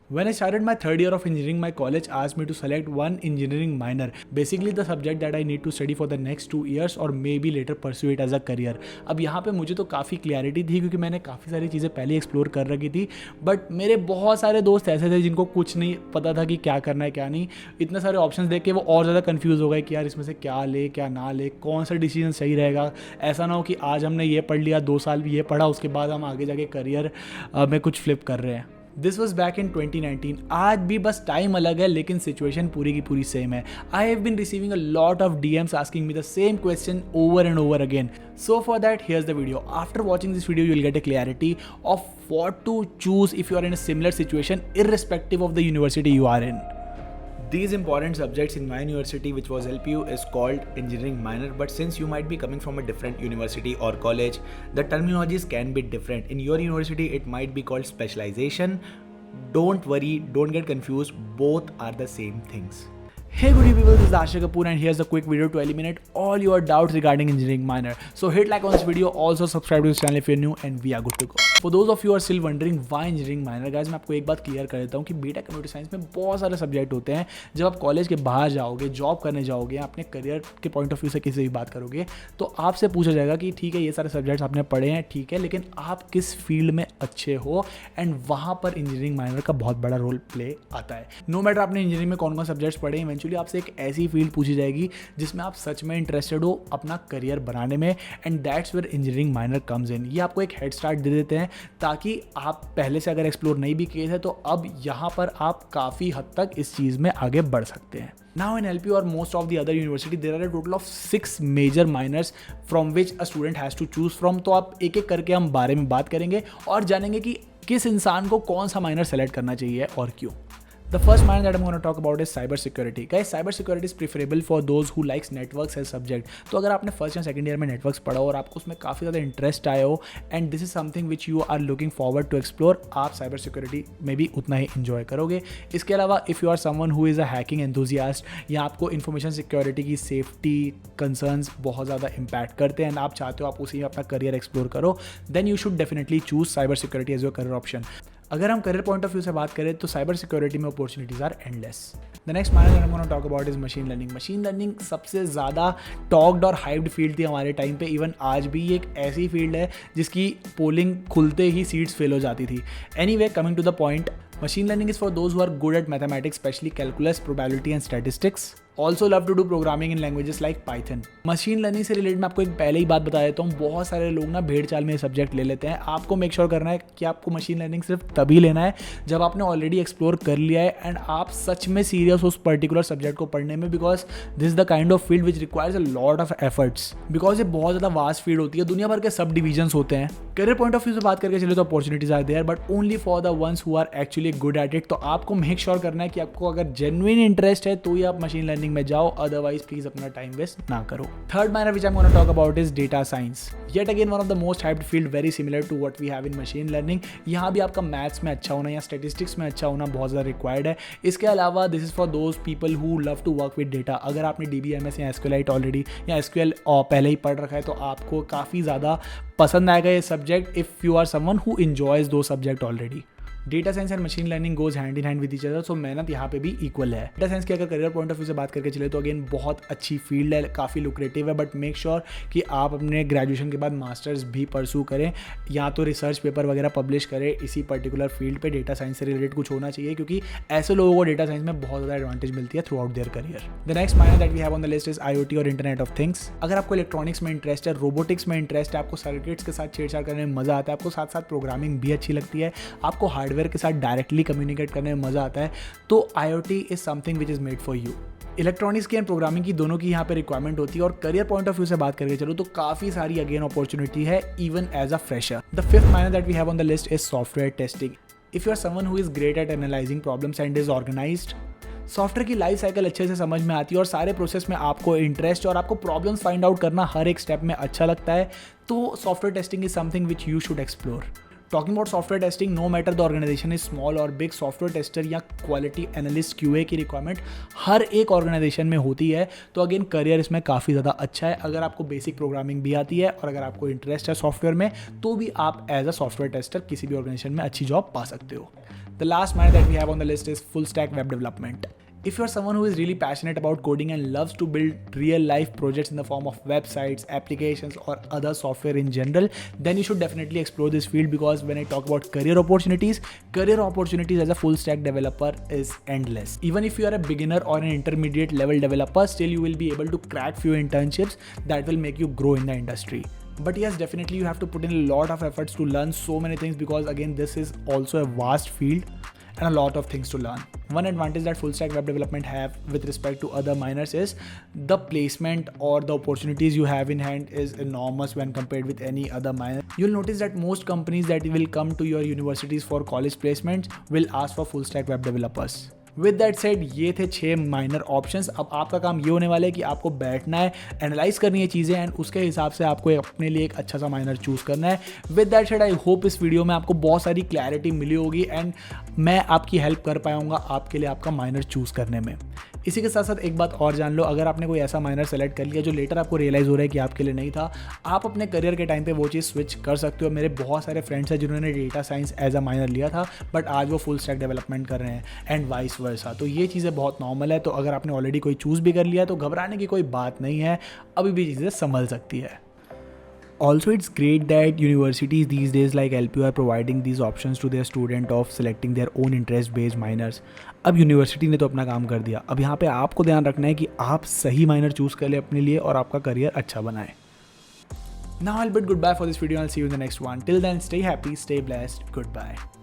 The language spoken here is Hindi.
When I started my third year of engineering, my college asked me to select one engineering minor, basically the subject that I need to study for the next 2 years or maybe later pursue it as a career. अब यहाँ पे मुझे तो काफ़ी क्लियरिटी थी क्योंकि मैंने काफ़ी सारी चीज़ें पहले एक्सप्लोर कर रखी थी, बट मेरे बहुत सारे दोस्त ऐसे थे जिनको कुछ नहीं पता था कि क्या करना है क्या नहीं. इतने सारे ऑप्शंस देख के वो और ज़्यादा कन्फ्यूज़ हो गए कि यार इसमें से क्या ले क्या ना ले, कौन सा डिसीजन सही रहेगा. ऐसा ना हो कि आज हमने ये पढ़ लिया, 2 साल भी ये पढ़ा, उसके बाद हम आगे जाके करियर में कुछ फ्लिप कर रहे हैं. This was back in 2019. आज भी बस टाइम अलग है लेकिन सिचुएशन पूरी की पूरी सेम है. I have been receiving a lot of DMs asking me the same question over and over again. So for that, here's the video. After watching this video, you'll get a clarity of what to choose if you are in a similar situation, irrespective of the university you are in. These important subjects in my university, which was LPU, is called engineering minor, but since you might be coming from a different university or college, the terminologies can be different. In your university, it might be called specialization. Don't worry, don't get confused, both are the same things. Hey good evening people, this is Ashish Kapoor and here's a quick video to eliminate all your doubts regarding engineering minor. So hit like on this video, also subscribe to this channel if you're new and we are good to go. For those of you who are still wondering why engineering minor, guys मैं आपको एक बात क्लियर कर देता हूँ कि बीटेक कंप्यूटर साइंस में बहुत सारे सब्जेक्ट होते हैं. जब आप कॉलेज के बाहर जाओगे, जॉब करने जाओगे, अपने करियर के पॉइंट ऑफ व्यू से किसी भी बात करोगे तो आपसे पूछा जाएगा कि ठीक है ये सारे सब्जेक्ट्स आपने पढ़े हैं, ठीक है, लेकिन आप किस फील्ड में अच्छे हो, एंड वहाँ पर इंजीनियरिंग माइनर का बहुत बड़ा रोल प्ले आता है. नो मैटर आपने इंजीनियरिंग में कौन कौन सब्जेक्ट्स पढ़े, इवेंचुअली आपसे एक ऐसी फील्ड पूछी जाएगी जिसमें आप सच में इंटरेस्टेड हो अपना करियर बनाने में, and that's where engineering minor comes in. ये आपको एक हेड स्टार्ट दे देते हैं ताकि आप पहले से अगर एक्सप्लोर नहीं भी किए थे तो अब यहाँ पर आप काफ़ी हद तक इस चीज़ में आगे बढ़ सकते हैं. Now in LPU or most of the other university, there are a total of 6 major minors from which a student has to choose from. तो आप एक एक करके हम बारे में बात करेंगे और जानेंगे कि किस इंसान को कौन सा माइनर सेलेक्ट करना चाहिए और क्यों. The first minor that I'm going to talk about is cyber security. Guys, cyber security is preferable for those who likes networks as subject. तो अगर आपने फर्स्ट या सेकंड ईयर में नेटवर्क्स पढ़ा और आपको उसमें काफ़ी ज़्यादा इंटरेस्ट आया हो and this is something which you are looking forward to explore, आप साइबर सिक्योरिटी में भी उतना ही इंजॉय करोगे. इसके अलावा if you are someone who is a hacking enthusiast या आपको इन्फॉर्मेशन सिक्योरिटी की सेफ्टी कंसर्न्स बहुत ज़्यादा इम्पैक्ट करते हैं एंड आप चाहते हो आप उसी में अपना करियर एक्सप्लोर करो, then you should definitely choose cyber security as your career option. अगर हम करियर पॉइंट ऑफ व्यू से बात करें तो साइबर सिक्योरिटी में opportunities are endless. The next minor that I am gonna talk about is machine learning. Machine learning सबसे ज़्यादा टॉक्ड और हाइप्ड फील्ड थी हमारे टाइम पे. इवन आज भी एक ऐसी फील्ड है जिसकी पोलिंग खुलते ही सीट्स फिल हो जाती थी. Anyway, coming to the point, machine learning is for those who are good at mathematics, especially calculus, probability and statistics. Also love to do programming in languages like Python. Machine learning से रिलेटेड मैं आपको एक पहले ही बात बता देता हूँ, बहुत सारे लोग ना भेड़ चाल में ये सब्जेक्ट ले लेते हैं. आपको मेक श्योर करना है कि आपको मशीन लर्निंग सिर्फ तभी लेना है जब आपने ऑलरेडी एक्सप्लोर कर लिया है एंड आप सच में सीरियस हो उस पर्टिकुलर सब्जेक्ट को पढ़ने में, because this is the kind of field which requires a lot of efforts, because ये बहुत ज़्यादा वास्ट फील्ड होती है, दुनिया भर के सब डिविजन्स होते हैं. करियर पॉइंट ऑफ व्यू से बात करके चले तो opportunities are there but only for the ones who are actually good at it. तो आपको मेक श्योर करना है कि आपको अगर जेन्युइन इंटरेस्ट है तो ही आप मशीन लर्निंग में जाओ, अदरवाइज प्लीज अपना टाइम वेस्ट ना करो. Third minor which I am gonna talk about is data science. Yet again one of the most hyped field, very similar to what we have in machine learning. यहाँ भी आपका मैथ्स में अच्छा होना या स्टेटिस्टिक्स में अच्छा होना बहुत ज़्यादा रिक्वायर्ड है. इसके अलावा this is for those people who love to work with data. अगर आपने DBMS या SQLite ऑलरेडी या SQL पहले ही पढ़ रखा है तो आपको काफ़ी ज़्यादा पसंद आएगा ये subject if you are someone who enjoys those subject already. Data science and machine learning goes hand in hand with each other, so मेहनत यहाँ पे भी इक्वल है. डेटा साइंस की अगर करियर पॉइंट ऑफ व्यू से बात करके चले तो अगेन बहुत अच्छी फील्ड है, काफ़ी लुक्रेटिव है, बट मेक श्योर कि आप अपने ग्रेजुएशन के बाद मास्टर्स भी परसू करें या तो रिसर्च पेपर वगैरह पब्लिश करें इसी पर्टिकुलर फील्ड पे. डेटा साइंस से रिलेटेड कुछ होना चाहिए क्योंकि ऐसे लोगों को डेटा साइंस में बहुत ज़्यादा एडवांटेज मिलती है throughout their career. The next minor that we have on the list is IoT और इंटरनेट ऑफ थिंग्स. अगर आपको इलेक्ट्रॉनिक्स में इंटरेस्ट है, रोबोटिक्स में इंटरेस्ट है, आपको सर्किट्स के साथ छेड़छाड़ करने में मज़ा आता है, आपको साथ साथ प्रोग्रामिंग भी अच्छी लगती है, आपको हार्डवेयर के साथ डायरेक्टली कम्युनिकेट करने में मजा आता है, तो IoT is something which is made for you. Electronics की एंड प्रोग्रामिंग की दोनों की यहाँ पे रिक्वायरमेंट होती है और करियर पॉइंट ऑफ व्यू से बात करके चलो तो काफ़ी सारी अगेन अपॉर्चुनिटी है even as a fresher. The fifth minor that we have on the list is software testing. If you are someone who is great at analysing problems and is organised, software की लाइफ साइकिल अच्छे से समझ में आती है और सारे प्रोसेस में आपको इंटरेस्ट और आपको प्रॉब्लम्स फाइंड आउट करना हर एक स्टेप में अच्छा लगता है, तो software testing is something which you should explore. Talking about software testing, no matter the organization is small or big, software tester या quality analyst QA की रिक्वायरमेंट हर एक ऑर्गेनाइजेशन में होती है. तो अगेन करियर इसमें काफ़ी ज़्यादा अच्छा है. अगर आपको बेसिक प्रोग्रामिंग भी आती है और अगर आपको इंटरेस्ट है सॉफ्टवेयर में तो भी आप एज अ सॉफ्टवेयर टेस्टर किसी भी ऑर्गेनाइजेशन में अच्छी जॉब पा सकते हो. The last minor that we have on the list is full stack web development. If you're someone who is really passionate about coding and loves to build real life projects in the form of websites, applications, or other software in general, then you should definitely explore this field, because when I talk about career opportunities as a full stack developer is endless. Even if you are a beginner or an intermediate level developer, still you will be able to crack few internships that will make you grow in the industry. But yes, definitely you have to put in a lot of efforts to learn so many things, because again, this is also a vast field and a lot of things to learn. One advantage that full stack web development have with respect to other minors is the placement or the opportunities you have in hand is enormous when compared with any other minor. You'll notice that most companies that will come to your universities for college placements will ask for full stack web developers. With that said, ये थे 6 माइनर ऑप्शंस. अब आपका काम ये होने वाला है कि आपको बैठना है, एनालाइज करनी है चीज़ें, एंड उसके हिसाब से आपको अपने लिए एक अच्छा सा माइनर चूज़ करना है. With that said, I hope इस वीडियो में आपको बहुत सारी क्लैरिटी मिली होगी एंड मैं आपकी हेल्प कर पाऊँगा आपके लिए आपका माइनर चूज़ करने में. इसी के साथ साथ एक बात और जान लो, अगर आपने कोई ऐसा माइनर सेलेक्ट कर लिया जो लेटर आपको रियलाइज़ हो रहा है कि आपके लिए नहीं था, आप अपने करियर के टाइम पे वो चीज़ स्विच कर सकते हो. मेरे बहुत सारे फ्रेंड्स हैं जिन्होंने data science as a minor लिया था, बट आज वो फुल स्टैक डेवलपमेंट कर रहे हैं एंड वाइस वर्सा. तो ये चीज़ें बहुत नॉर्मल है. तो अगर आपने ऑलरेडी कोई चूज़ भी कर लिया है तो घबराने की कोई बात नहीं है, अभी भी चीज़ें संभल सकती है. Also, it's great that universities these days like LPU are providing these options to their student of selecting their own interest-based minors. अब यूनिवर्सिटी ने तो अपना काम कर दिया, अब यहाँ पे आपको ध्यान रखना है कि आप सही माइनर चूज़ कर ले अपने लिए और आपका करियर अच्छा बनाए. Now I'll bid goodbye for this video and I'll see you in the next one. Till then, stay happy, stay blessed, goodbye.